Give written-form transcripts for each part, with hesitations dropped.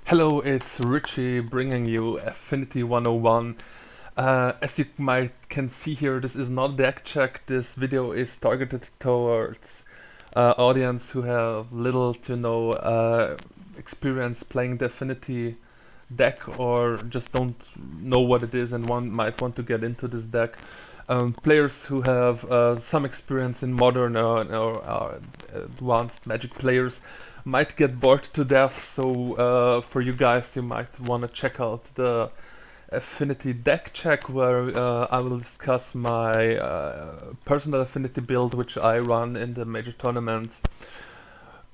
Hello, it's Richie bringing you Affinity 101. As you might can see here, this is not a deck check. This video is targeted towards audience who have little to no experience playing the Affinity deck or just don't know what it is and one might want to get into this deck. Players who have some experience in modern or advanced Magic players might get bored to death, so for you guys you might want to check out the Affinity deck check where I will discuss my personal Affinity build which I run in the major tournaments.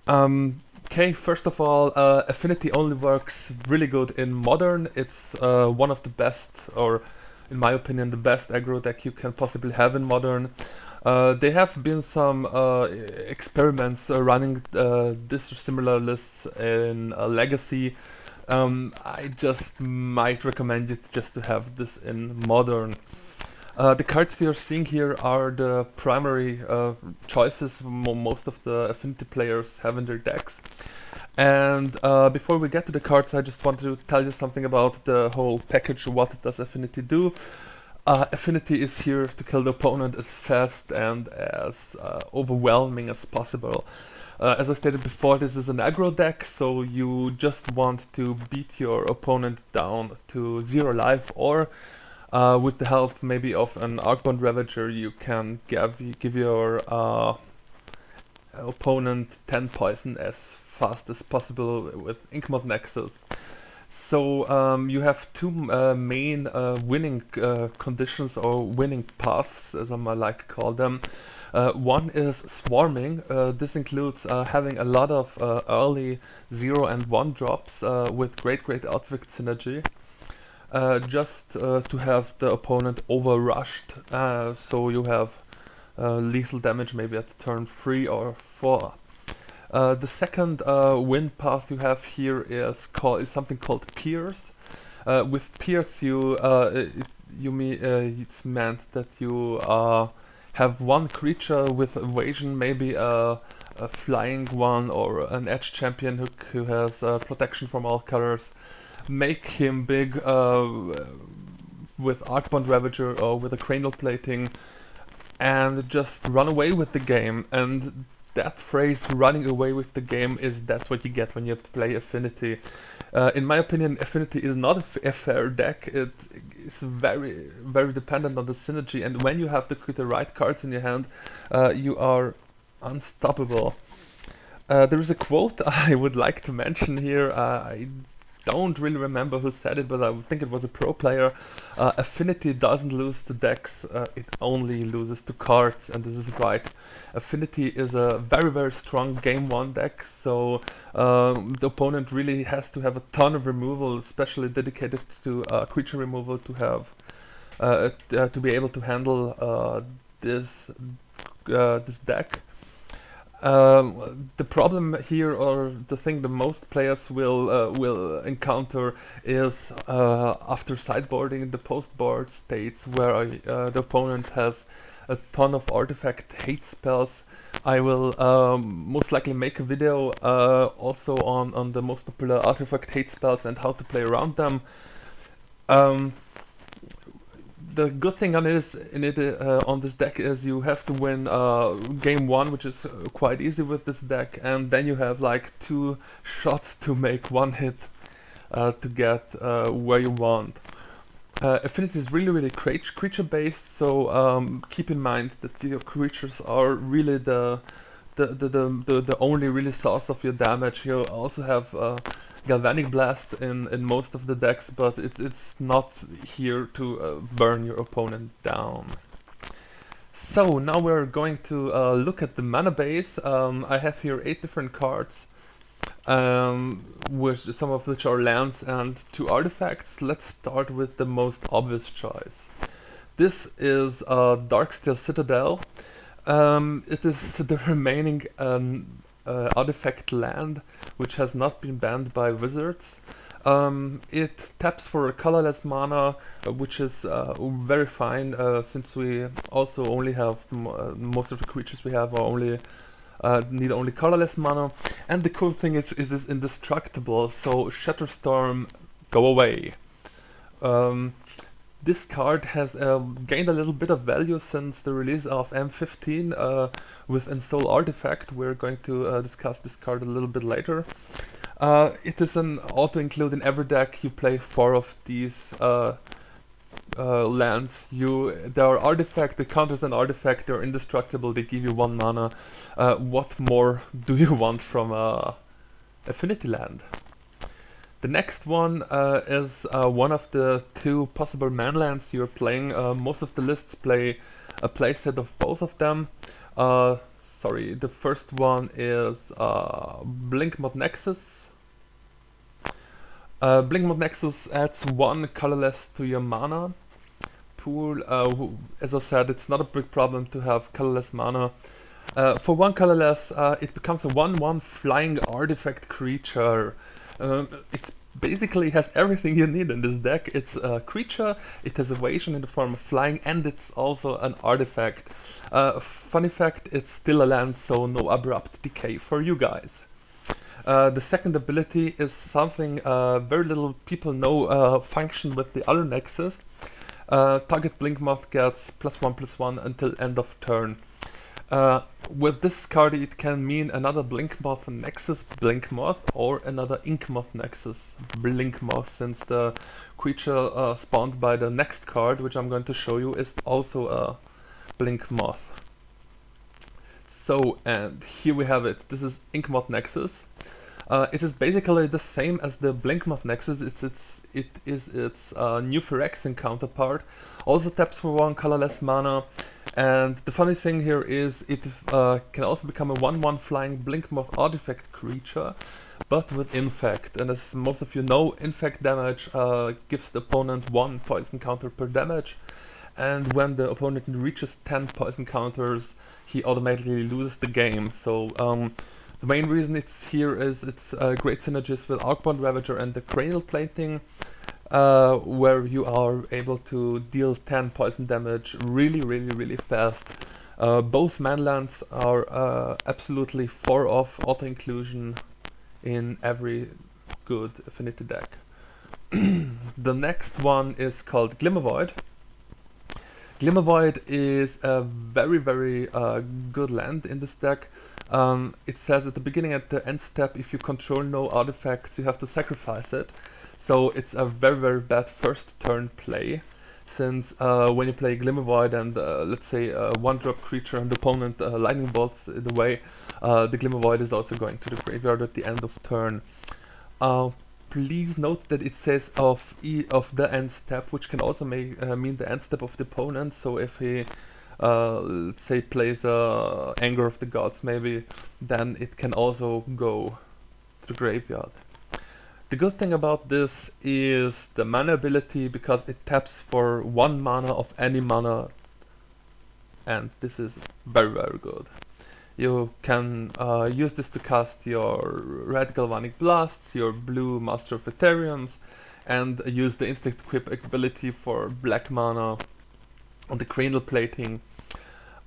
Okay, first of all, Affinity only works really good in Modern. It's one of the best, or in my opinion, the best aggro deck you can possibly have in Modern. There have been some experiments running this similar lists in Legacy. I just might recommend it just to have this in Modern. The cards you're seeing here are the primary choices most of the Affinity players have in their decks. And before we get to the cards, I just want to tell you something about the whole package. What does Affinity do? Affinity is here to kill the opponent as fast and as overwhelming as possible. As I stated before, this is an aggro deck, so you just want to beat your opponent down to 0 life, or with the help maybe of an Arcbound Ravager, you can give your opponent 10 poison as fast as possible with Inkmoth Nexus. So you have two main winning conditions or winning paths, as I might like to call them. One is swarming. This includes having a lot of early 0 and 1 drops with great artifact synergy. Just to have the opponent overrushed, so you have lethal damage maybe at turn 3 or 4. The second win path you have here is something called Pierce. With Pierce, it's meant that you have one creature with evasion, maybe a flying one or an edge champion who has protection from all colors. Make him big with Arcbound Ravager or with a cranial plating, and just run away with the game. And that phrase, running away with the game, that's what you get when you have to play Affinity. In my opinion, Affinity is not a fair deck. It is very dependent on the synergy, and when you have the right cards in your hand, you are unstoppable. There is a quote I would like to mention here. I don't really remember who said it, but I think it was a pro player. Affinity doesn't lose to decks, it only loses to cards, and this is right. Affinity is a very strong game 1 deck, so the opponent really has to have a ton of removal, especially dedicated to creature removal, to have to be able to handle this deck. The problem here, or the thing the most players will encounter, is after sideboarding the post-board states where the opponent has a ton of artifact hate spells. I will most likely make a video also on the most popular artifact hate spells and how to play around them. The good thing on this deck is you have to win game 1, which is quite easy with this deck, and then you have like 2 shots to make 1 hit to get where you want. Affinity is really creature based, so keep in mind that your creatures are really the only really source of your damage. You also have Galvanic Blast in most of the decks, but it's not here to burn your opponent down. So now we're going to look at the mana base. I have here 8 different cards, which some of which are lands and 2 artifacts. Let's start with the most obvious choice. This is Darksteel Citadel. It is the remaining artifact land which has not been banned by Wizards. It taps for a colorless mana, which is very fine, since we also only have most of the creatures we have are only need only colorless mana. And the cool thing is it's indestructible, so Shatterstorm, go away. This card has gained a little bit of value since the release of M15 with Ensoul Artifact. We're going to discuss this card a little bit later. It is an auto-include in every deck. You play 4 of these lands. They are artifact, the counters an artifact, they're indestructible, they give you 1 mana. What more do you want from a Affinity land? The next one is one of the 2 possible manlands you're playing. Most of the lists play a playset of both of them. Sorry, the first one is Blinkmod Nexus. Blinkmod Nexus adds 1 colorless to your mana pool. As I said, it's not a big problem to have colorless mana. For 1 colorless, it becomes a 1/1 flying artifact creature. It's basically has everything you need in this deck. It's a creature, it has evasion in the form of flying, and it's also an artifact. Funny fact, it's still a land, so no abrupt decay for you guys. The second ability is something very little people know function with the other Nexus. Target Blinkmoth gets +1/+1 until end of turn. With this card it can mean another Blinkmoth Nexus Blinkmoth or another Inkmoth Nexus Blinkmoth, since the creature spawned by the next card, which I'm going to show you, is also a Blinkmoth. So, and here we have it. This is Inkmoth Nexus. It is basically the same as the Blinkmoth Nexus. It is its new Phyrexian counterpart. Also taps for 1 colorless mana. And the funny thing here is it can also become a 1/1 flying Blinkmoth artifact creature, but with Infect. And as most of you know, Infect damage gives the opponent 1 poison counter per damage. And when the opponent reaches 10 poison counters, he automatically loses the game. So the main reason it's here is it's great synergies with Arcbound Ravager and the Cranial Plating, where you are able to deal 10 poison damage really fast. Both manlands are absolutely 4-off auto-inclusion in every good Affinity deck. The next one is called Glimmervoid. Glimmervoid is a very good land in this deck. It says at the beginning and the end step, if you control no artifacts, you have to sacrifice it. So it's a very bad first turn play, since when you play Glimmervoid and let's say a 1-drop creature and the opponent lightning bolts the way, the Glimmervoid is also going to the graveyard at the end of turn. Please note that it says of the end step, which can also mean the end step of the opponent. So if he let's say plays Anger of the Gods maybe, then it can also go to the graveyard. The good thing about this is the mana ability, because it taps for 1 mana of any mana, and this is very good. You can use this to cast your red Galvanic Blasts, your blue Master of Ethereums, and use the instant equip ability for black mana on the Cranial Plating.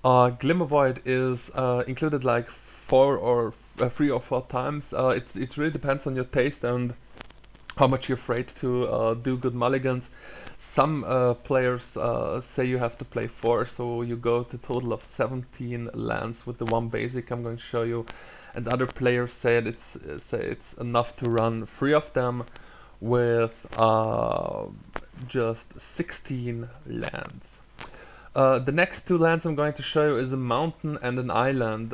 Glimmervoid is included like 3 or 4 times. It really depends on your taste and how much you're afraid to do good mulligans. Some players say you have to play 4, so you go to a total of 17 lands with the 1 basic I'm going to show you. And other players say it's enough to run 3 of them with just 16 lands. The next 2 lands I'm going to show you is a mountain and an island.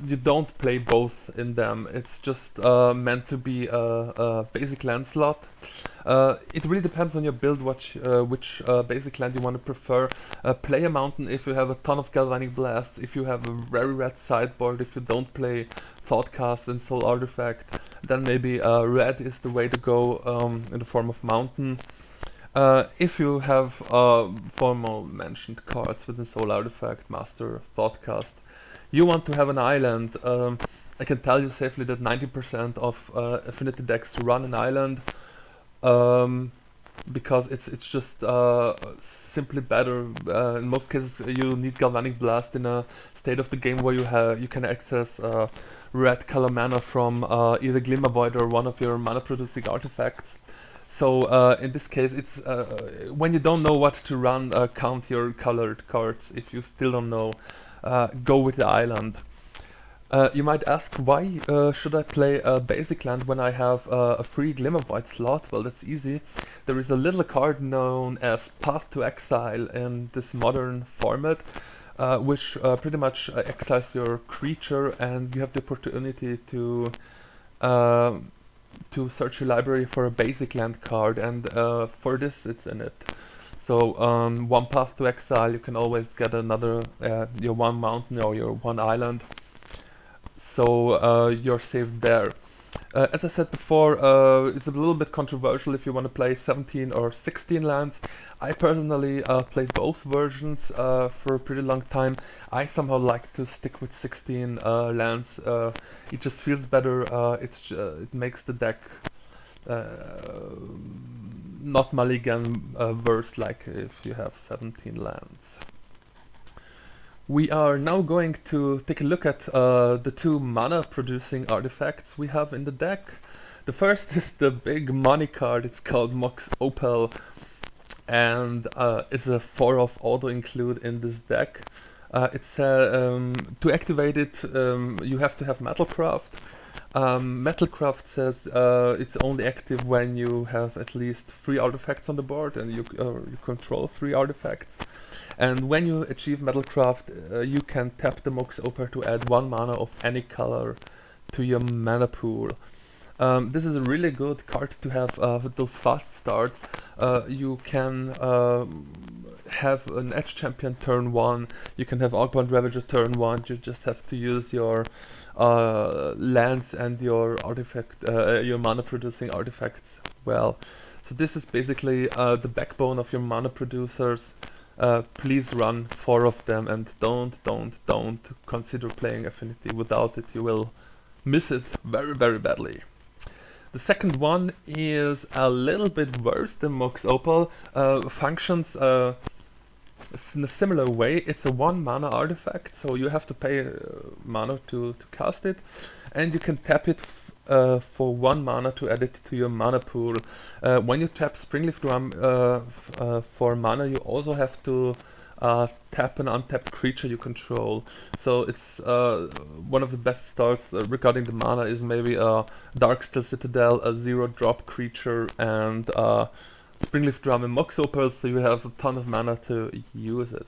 You don't play both in them. It's just meant to be a basic land slot. It really depends on your build which basic land you want to prefer. Play a mountain if you have a ton of Galvanic Blasts, if you have a very red sideboard, if you don't play Thoughtcast and Soul Artifact, then maybe red is the way to go in the form of mountain. If you have formal mentioned cards with the Soul Artifact, Master, Thoughtcast, you want to have an island. I can tell you safely that 90% of Affinity decks run an island. because it's just simply better. In most cases, you need Galvanic Blast in a state of the game where you can access red color mana from either Glimmer Void or one of your mana producing artifacts. So in this case, it's when you don't know what to run, count your colored cards. If you still don't know, go with the island. You might ask, why should I play a basic land when I have a free Glimmer Void slot? Well, that's easy. There is a little card known as Path to Exile in this modern format, which pretty much exiles your creature, and you have the opportunity uh, to search your library for a basic land card, and for this it's in it. So one Path to Exile, you can always get another, your one mountain or your one island, so you're safe there. As I said before, it's a little bit controversial if you want to play 17 or 16 lands. I personally played both versions for a pretty long time. I somehow like to stick with 16 lands. It just feels better. It makes the deck not mulligan worse, like if you have 17 lands. We are now going to take a look at the two mana producing artifacts we have in the deck. The first is the big money card. It's called Mox Opal, and it's a 4-off auto include in this deck. To activate it, you have to have Metalcraft. Metalcraft says it's only active when you have at least 3 artifacts on the board and you control 3 artifacts. And when you achieve Metalcraft, you can tap the Mox Opal to add 1 mana of any color to your mana pool. This is a really good card to have with those fast starts. You can have an Edge Champion turn 1, you can have Augment Ravager turn 1, you just have to use your lands and your your mana producing artifacts well. So this is basically the backbone of your mana producers. Please run 4 of them, and don't consider playing Affinity. Without it you will miss it very badly. The second one is a little bit worse than Mox Opal. Functions in a similar way. It's a 1 mana artifact, so you have to pay mana to cast it, and you can tap it for 1 mana to add it to your mana pool. When you tap Springleaf Drum for mana, you also have to tap an untapped creature you control. So it's one of the best starts regarding the mana is maybe a Darksteel Citadel, a 0-drop creature, and Springleaf Drum and Mox Opal, so you have a ton of mana to use it.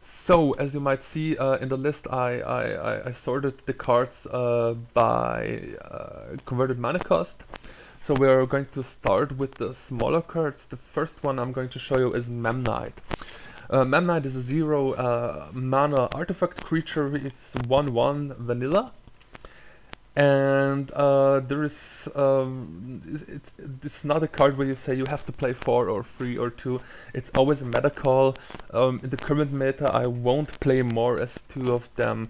So, as you might see in the list, I sorted the cards by converted mana cost. So we are going to start with the smaller cards. The first one I'm going to show you is Memnite. Memnite is a 0 mana artifact creature. It's 1/1 vanilla. And there is it's not a card where you say you have to play 4 or 3 or 2. It's always a meta call. In the current meta I won't play more as 2 of them.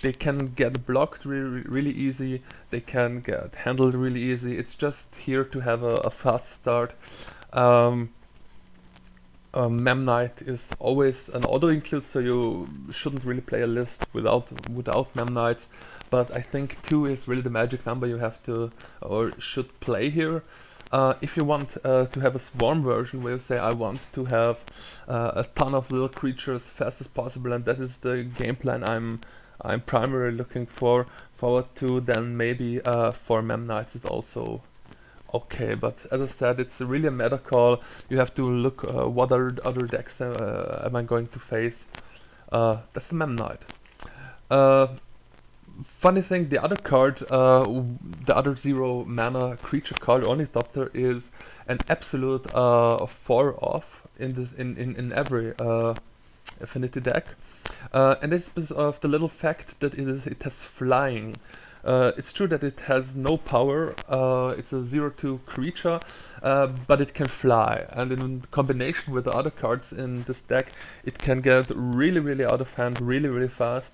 They can get blocked really easy, they can get handled really easy. It's just here to have a fast start. Memnite is always an auto include, so you shouldn't really play a list without Memnites, but I think 2 is really the magic number you have to or should play here. If you want to have a swarm version where you say I want to have a ton of little creatures fast as possible, and that is the game plan I'm primarily looking forward to, then maybe 4 Memnites is also okay, but as I said, it's really a meta call. You have to look what other decks am I going to face. That's the Memnite. Funny thing, the other card, the other 0 mana creature card, Ornithopter, is an absolute 4-off in every Affinity deck, and it's because of the little fact that it has flying. It's true that it has no power, it's a 0/2 creature, but it can fly, and in combination with the other cards in this deck, it can get really out of hand really fast.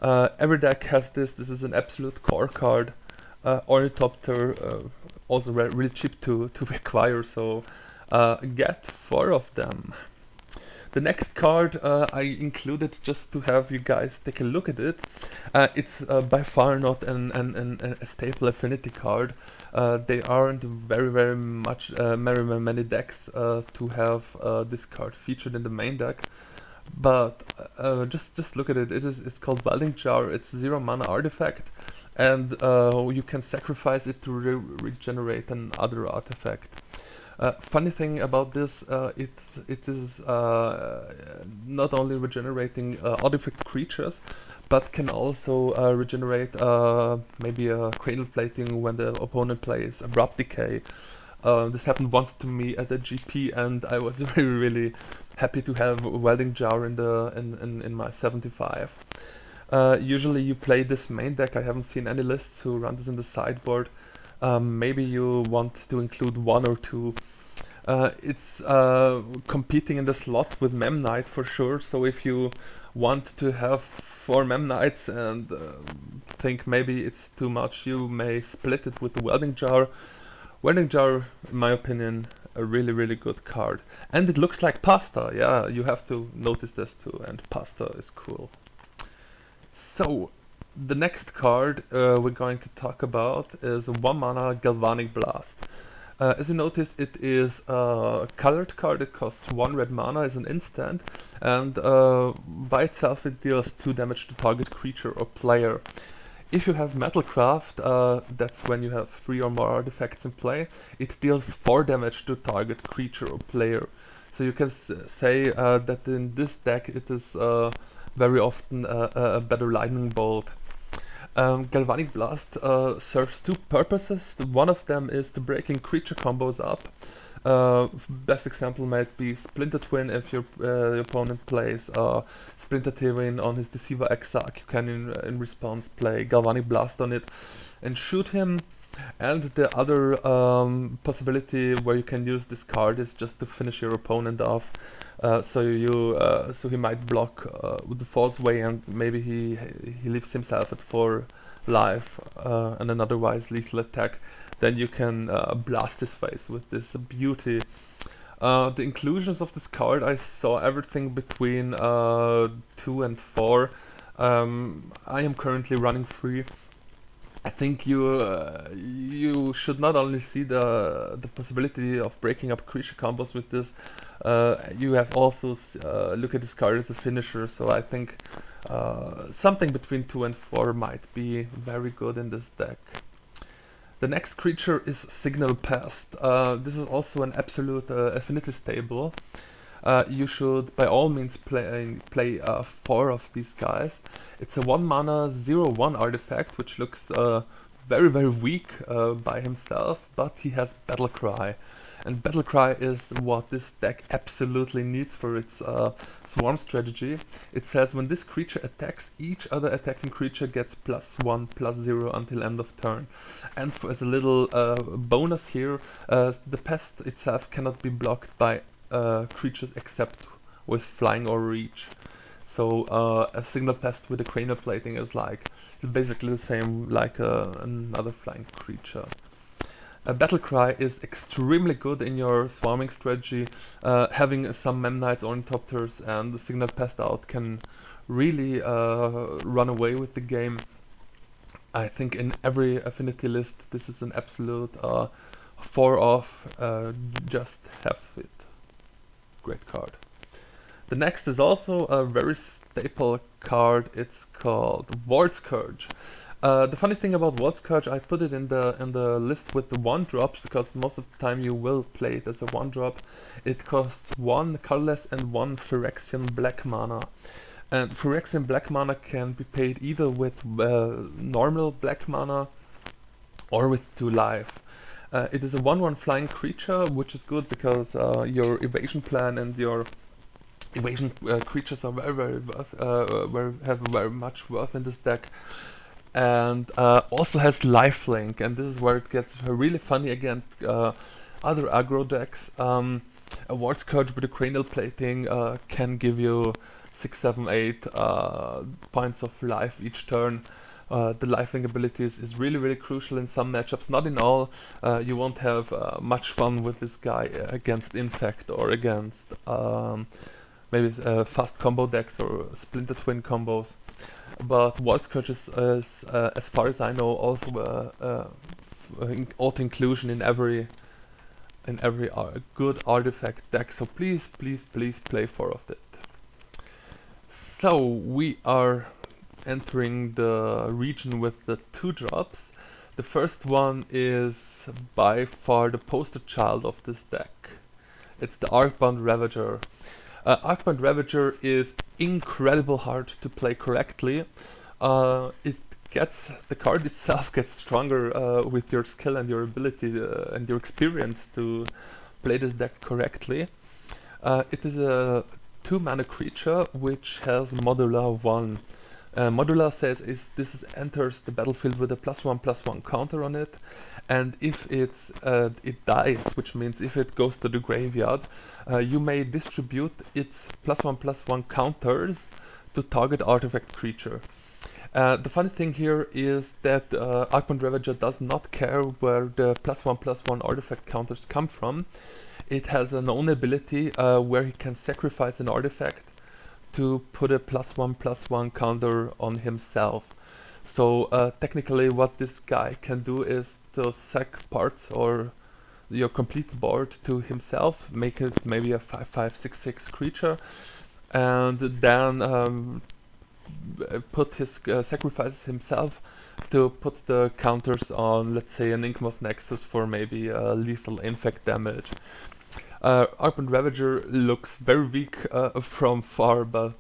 Every deck has this is an absolute core card. Ornithopter also really cheap to acquire, so get 4 of them. The next card I included just to have you guys take a look at it. It's by far not a staple Affinity card. They aren't very much very many decks to have this card featured in the main deck. But just look at it. It's called Welding Jar. It's 0 mana artifact, and you can sacrifice it to regenerate another artifact. Funny thing about this, it is not only regenerating artifact creatures, but can also regenerate maybe a cranial plating when the opponent plays Abrupt Decay. This happened once to me at a GP, and I was really happy to have Welding Jar in my 75. Usually you play this main deck. I haven't seen any lists who run this in the sideboard. Maybe you want to include 1 or 2. It's competing in the slot with Mem Knight for sure, so if you want to have 4 Mem Knights and think maybe it's too much, you may split it with the Welding Jar. Welding Jar, in my opinion, a really good card. And it looks like pasta, yeah, you have to notice this too, and pasta is cool. So, the next card we're going to talk about is a 1 mana Galvanic Blast. As you notice, it is a colored card. It costs 1 red mana as an instant, and by itself it deals 2 damage to target creature or player. If you have Metalcraft, that's when you have 3 or more artifacts in play, it deals 4 damage to target creature or player. So you can say that in this deck it is very often a better lightning bolt. Galvanic Blast serves 2 purposes. One of them is to breaking creature combos up. Best example might be Splinter Twin. If your opponent plays Splinter Twin on his Deceiver Exarch, you can in response play Galvanic Blast on it and shoot him. And the other possibility where you can use this card is just to finish your opponent off. So he might block with the False Way, and maybe he leaves himself at 4 life and an otherwise lethal attack. Then you can blast his face with this beauty. The inclusions of this card, I saw everything between 2 and 4. I am currently running 3. I think you should not only see the possibility of breaking up creature combos with this, you have also look at this card as a finisher. So I think something between 2 and 4 might be very good in this deck. The next creature is Signal Pest. This is also an absolute Affinity stable. You should by all means play 4 of these guys. It's a 1 mana 0/1 artifact, which looks very weak by himself, but he has Battle Cry. And Battle Cry is what this deck absolutely needs for its swarm strategy. It says when this creature attacks, each other attacking creature gets +1/+0 until end of turn. And as a little bonus here, the pest itself cannot be blocked by creatures except with flying or reach. So a Signal Pest with a cranial plating is basically the same like another flying creature. Battle Cry is extremely good in your swarming strategy. Having some Mem Knights, Ornithopters and the Signal Pest out can really run away with the game. I think in every Affinity list this is an absolute 4 off, just have it. Great card. The next is also a very staple card. It's called Vault Scourge. The funny thing about Vault Scourge, I put it in the list with the 1-drops because most of the time you will play it as a 1-drop. It costs 1 colorless and 1 Phyrexian black mana. And Phyrexian black mana can be paid either with normal black mana or with 2 life. It is a 1/1 flying creature, which is good because your evasion plan and your evasion creatures are very worth, have very much worth in this deck, and also has lifelink, and this is where it gets really funny against other aggro decks. A Vault Scourge with a cranial plating can give you 6, 7, 8 points of life each turn. The lifelink abilities is really crucial in some matchups, not in all. You won't have much fun with this guy against Infect or against maybe fast combo decks or Splinter Twin combos. But Wall Scourge is as far as I know, also auto inclusion in every good artifact deck. So please play 4 of it. So we are entering the region with the 2 drops. The first one is by far the poster child of this deck. It's the Arcbound Ravager. Arcbound Ravager is incredible hard to play correctly. The card itself gets stronger with your skill and your ability and your experience to play this deck correctly. It is a 2-mana creature which has Modular 1. Modular says this enters the battlefield with a +1/+1 counter on it, and if it dies, which means if it goes to the graveyard, you may distribute its +1/+1 counters to target artifact creature. The funny thing here is that Arcbound Ravager does not care where the +1/+1 artifact counters come from. It has an own ability where he can sacrifice an artifact to put a +1/+1 counter on himself. So technically what this guy can do is to sack parts or your complete board to himself, make it maybe a 5/5/6/6 creature, and then put his sacrifices himself to put the counters on, let's say, an Inkmoth Nexus for maybe lethal infect damage. Arcbound Ravager looks very weak from far, but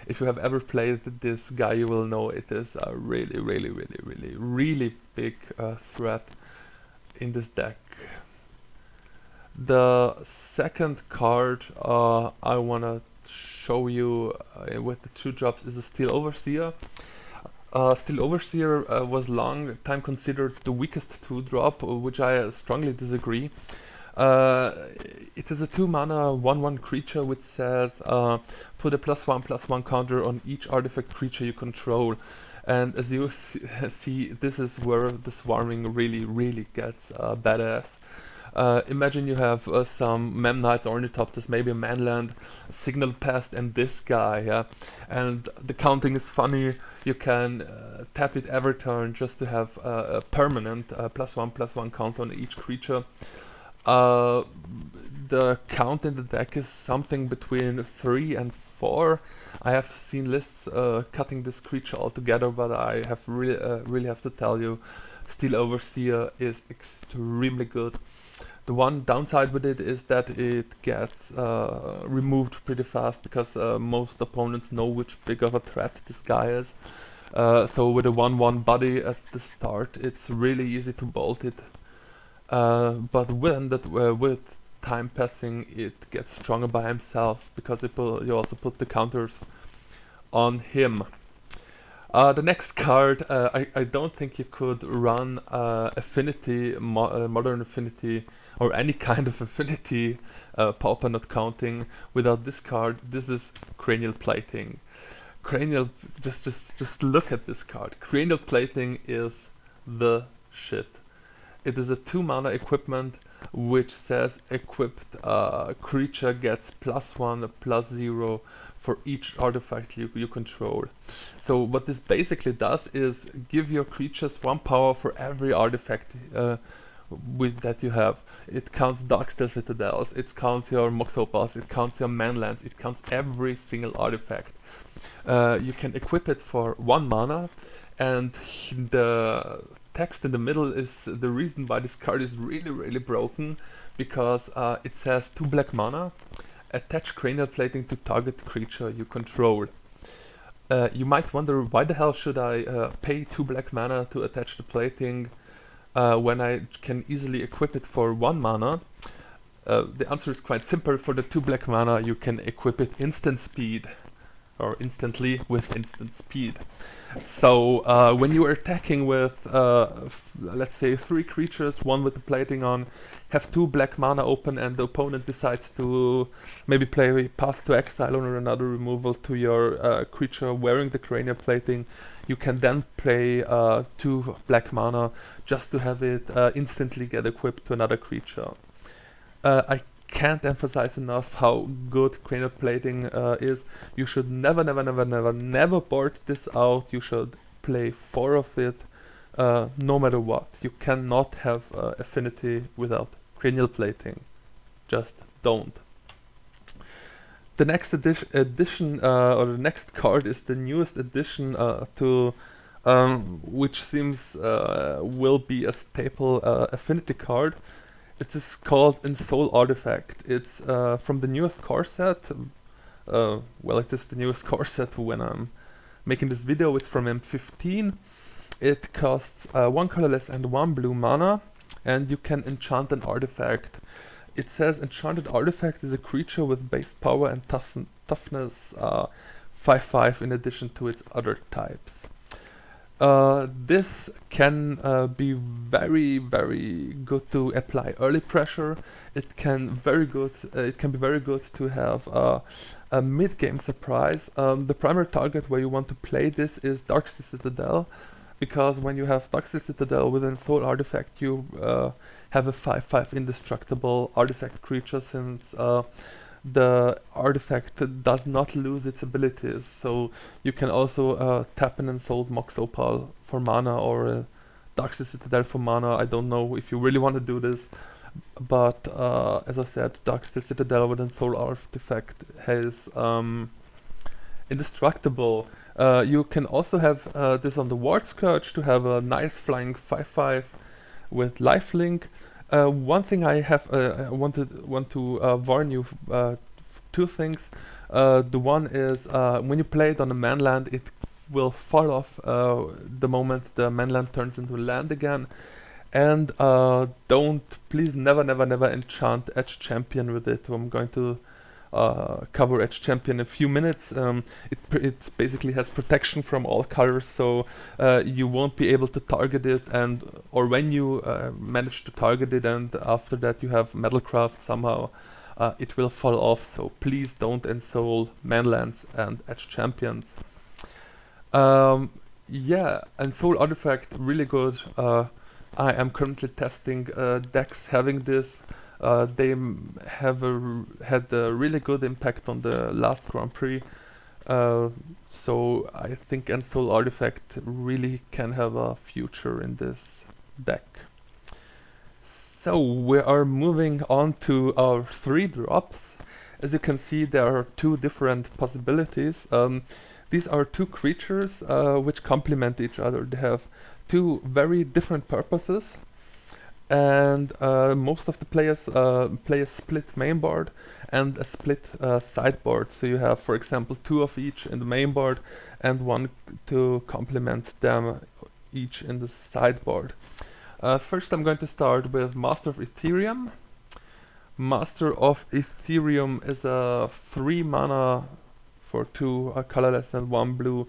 if you have ever played this guy, you will know it is a really big threat in this deck. The second card I wanna show you with the 2 drops is a Steel Overseer. Steel Overseer was long time considered the weakest 2-drop, which I strongly disagree. It is a 2-mana 1/1 creature which says put a +1/+1 counter on each artifact creature you control. And as you see, this is where the swarming really gets badass. Imagine you have some Memnites, Ornithopters, maybe a Manland, Signal Pest, and this guy, yeah? And the counting is funny. You can tap it every turn just to have a permanent +1/+1 count on each creature. The count in the deck is something between 3 and 4. I have seen lists cutting this creature altogether, but I have really have to tell you, Steel Overseer is extremely good. The one downside with it is that it gets removed pretty fast because most opponents know which big of a threat this guy is. So with a 1/1 body at the start, it's really easy to bolt it. But with time passing, it gets stronger by himself because you also put the counters on him. The next card, I don't think you could run Affinity, Modern Affinity, or any kind of Affinity, Pauper not counting, without this card. This is Cranial Plating. Just look at this card. Cranial Plating is the shit. It is a 2-mana equipment which says equipped creature gets +1/+0 for each artifact you control. So what this basically does is give your creatures 1 power for every artifact that you have. It counts Darksteel Citadels, it counts your Mox Opals, it counts your Manlands, it counts every single artifact. You can equip it for 1 mana, and the text in the middle is the reason why this card is really broken, because it says 2 black mana, attach Cranial Plating to target creature you control. You might wonder, why the hell should I pay 2 black mana to attach the plating when I can easily equip it for 1 mana? The answer is quite simple. For the 2 black mana you can equip it instant speed. or instantly with instant speed. So when you are attacking with, let's say, 3 creatures, one with the plating on, have 2 black mana open, and the opponent decides to maybe play Path to Exile or another removal to your creature wearing the cranial plating, you can then play 2 black mana just to have it instantly get equipped to another creature. I can't emphasize enough how good cranial plating is. You should never board this out. You should play 4 of it no matter what. You cannot have Affinity without cranial plating. Just don't. The next edition or the next card is the newest addition to which seems will be a staple Affinity card. It is called Ensoul Artifact. It's from the newest core set. Well, it is the newest core set when I'm making this video. It's from M15. It costs 1 colorless and 1 blue mana, and you can enchant an artifact. It says enchanted artifact is a creature with base power and toughness 5/5 in addition to its other types. This can be very good to apply early pressure. It can be very good to have a mid-game surprise. The primary target where you want to play this is Darksteel Citadel, because when you have Darksteel Citadel with an Soul Artifact, you have a 5/5 indestructible artifact creature, since the artifact does not lose its abilities. So you can also tap an Ensouled Mox Opal for mana, or a Darksteel Citadel for mana. I don't know if you really want to do this, but as I said, Darksteel Citadel with Ensouled Artifact has indestructible. You can also have this on the Ward Scourge to have a nice flying 5/5 with lifelink. One thing I have want to warn you, 2 things. The one is when you play it on a manland, it will fall off the moment the manland turns into land again. And please never enchant Edge Champion with it. I'm going to cover Edge Champion in a few minutes. It basically has protection from all colors, so you won't be able to target it, or when you manage to target it and after that you have Metalcraft somehow, it will fall off. So please don't ensoul manlands and Edge Champions. Yeah, Ensoul Artifact, really good. I am currently testing decks having this. They had a really good impact on the last Grand Prix, so I think Ensoul Artifact really can have a future in this deck. So we are moving on to our 3 drops. As you can see, there are 2 different possibilities. These are 2 creatures which complement each other. They have 2 very different purposes. And most of the players play a split mainboard and a split sideboard. So you have, for example, 2 of each in the mainboard and 1 to complement them each in the sideboard. First I'm going to start with Master of Ethereum. Master of Ethereum is a 3 mana for 2 colorless and 1 blue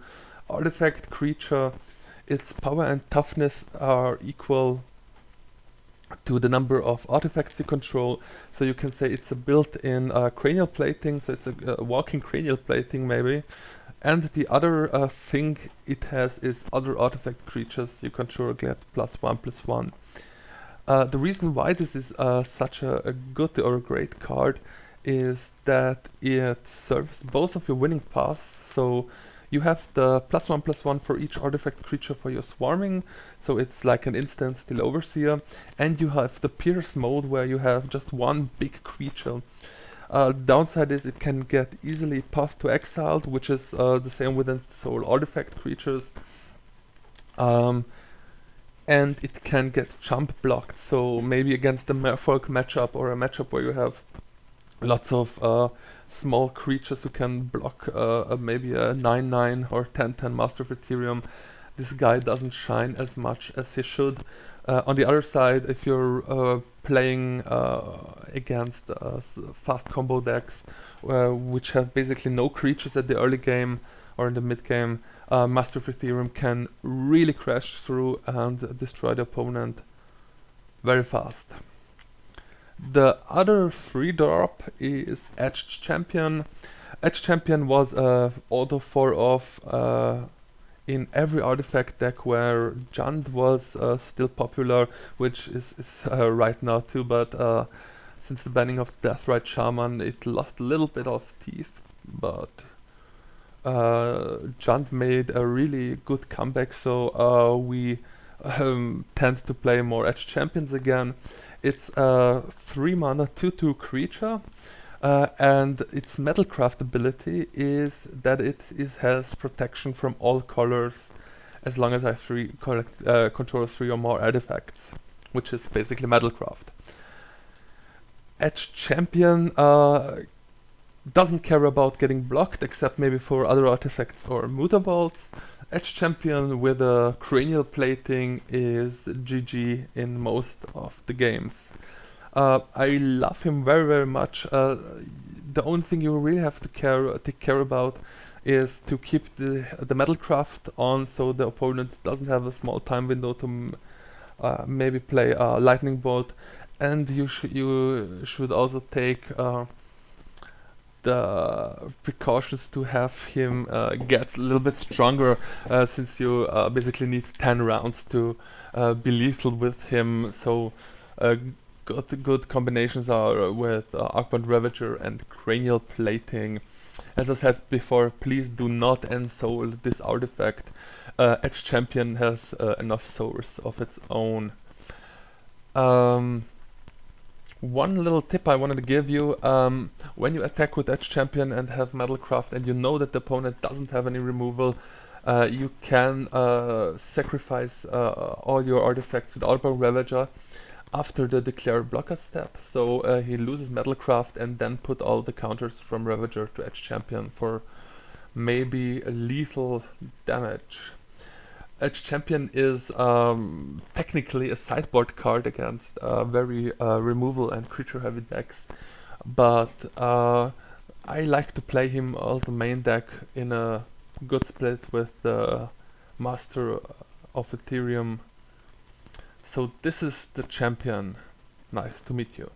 artifact creature. Its power and toughness are equal to the number of artifacts you control, so you can say it's a built-in cranial plating, so it's a walking cranial plating maybe. And the other thing it has is other artifact creatures you control get +1/+1. The reason why this is such a good or a great card is that it serves both of your winning paths. So you have the +1/+1 for each artifact creature for your swarming, so it's like an instant Steel Overseer, and you have the Pierce mode where you have just 1 big creature. Downside is it can get easily Path to Exiled, which is the same with Ensoul Artifact creatures, and it can get jump blocked, so maybe against a Merfolk matchup or a matchup where you have lots of small creatures who can block maybe a 9/9 or 10/10 Master of Ethereum. this guy doesn't shine as much as he should. On the other side, if you're playing against fast combo decks, which have basically no creatures at the early game or in the mid game, Master of Ethereum can really crash through and destroy the opponent very fast. The other 3-drop is Etched Champion. Etched Champion was a auto 4-off in every artifact deck where Jund was still popular, which is right now too, but since the banning of Deathrite Shaman it lost a little bit of teeth, but Jund made a really good comeback, so we tend to play more Etched Champions again. It's a 3 mana 2/2 creature, and its Metalcraft ability is that it has protection from all colors as long as I control 3 or more artifacts, which is basically Metalcraft. Etched Champion doesn't care about getting blocked, except maybe for other artifacts or mutables. Etched Champion with a cranial plating is GG in most of the games. I love him very, very much. The only thing you really have to take care about is to keep the Metalcraft on, so the opponent doesn't have a small time window to maybe play a Lightning Bolt, and you should also take the precautions to have him get a little bit stronger, since you basically need 10 rounds to be lethal with him. So good combinations are with Arcbound Ravager and Cranial Plating. As I said before, please do not ensoul this artifact. Etched Champion has enough souls of its own. One little tip I wanted to give you, when you attack with Etched Champion and have Metalcraft and you know that the opponent doesn't have any removal, you can sacrifice all your artifacts with Arcbound Ravager after the declare blocker step, so he loses Metalcraft and then put all the counters from Ravager to Etched Champion for maybe lethal damage. Etched Champion is technically a sideboard card against very removal and creature heavy decks, but I like to play him also main deck in a good split with the Master of Ethereum. So this is the champion. Nice to meet you.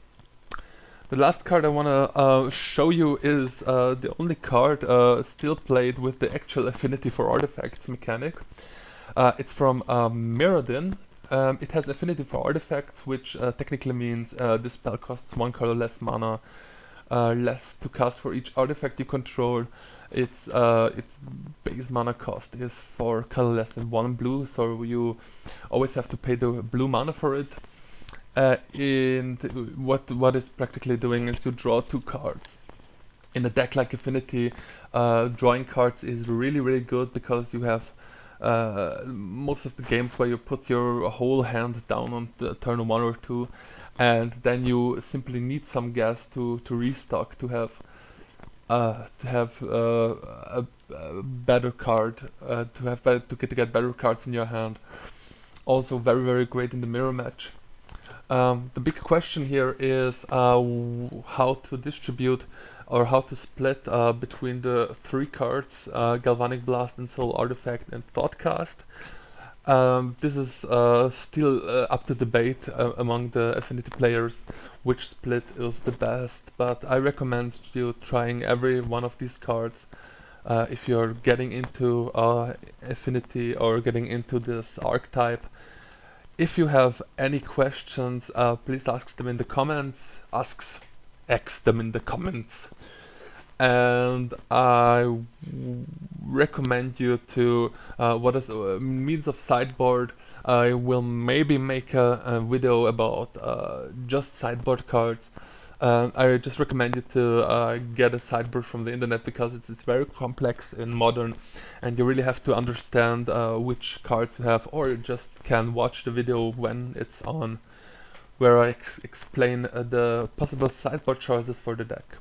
The last card I wanna show you is the only card still played with the actual Affinity for Artifacts mechanic. It's from Mirrodin. It has Affinity for Artifacts, which technically means this spell costs 1 color less mana, less to cast for each artifact you control. Its base mana cost is 4 color less than 1 blue, so you always have to pay the blue mana for it. And what it's practically doing is you draw 2 cards. In a deck like Affinity, drawing cards is really good because you have most of the games where you put your whole hand down on the turn 1 or 2, and then you simply need some gas to restock to have a better card, to get better cards in your hand. Also very great in the mirror match. The big question here is how to distribute or how to split between the 3 cards, Galvanic Blast, Ensoul Artifact, and Thoughtcast. This is still up to debate among the Affinity players which split is the best, but I recommend you trying every one of these cards if you're getting into Affinity or getting into this archetype. If you have any questions, please ask them in the comments. Ask them in the comments. And I recommend you to what is means of sideboard. I will maybe make a video about just sideboard cards. I just recommend you to get a sideboard from the internet because it's very complex in Modern, and you really have to understand which cards you have, or you just can watch the video when it's on, where I explain the possible sideboard choices for the deck.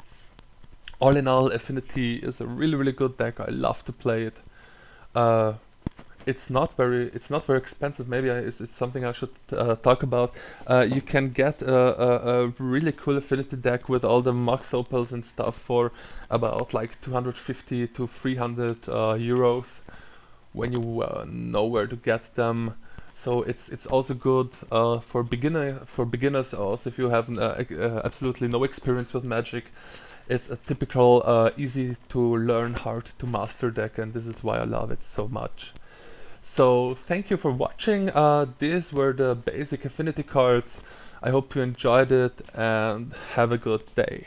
All in all, Affinity is a really good deck. I love to play it. it's not very expensive. Maybe it's something I should talk about. You can get a really cool affinity deck with all the Mox Opals and stuff for about like 250 to 300 euros when you know where to get them. So it's also good for beginners. Also, if you have absolutely no experience with Magic, it's a typical easy to learn, hard to master deck, and this is why I love it so much. So thank you for watching. These were the basic Affinity cards. I hope you enjoyed it and have a good day.